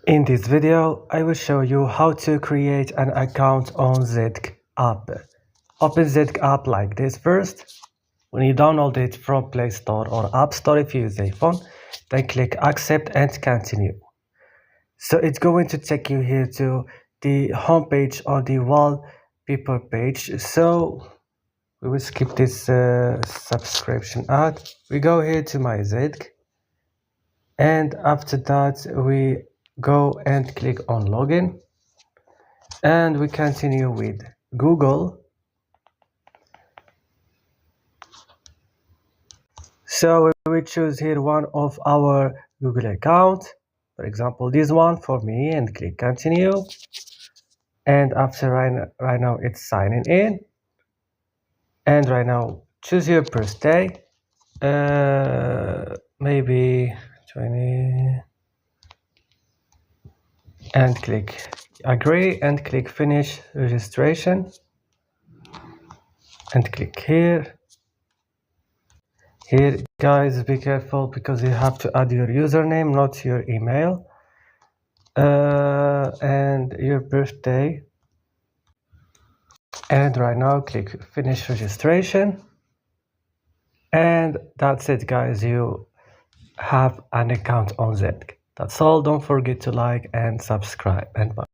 In this video, I will show you how to create an account on Zedge app. Open Zedge app like this first. When you download it from Play Store or App Store if you use iPhone, then click accept and continue. So it's going to take you here to the home page or the wallpaper page. So we will skip this subscription ad. We go here to my Zedge, and after that we go and click on login, and we continue with Google. So we choose here one of our Google account, for example this one for me, and click continue. And after right now it's signing in, and right now choose your birthday, maybe 20, and click agree and click finish registration and click here. Here guys, be careful because you have to add your username, not your email, and your birthday. And right now click finish registration, and that's it guys, you have an account on Zedge. That's all. Don't forget to like and subscribe, and bye.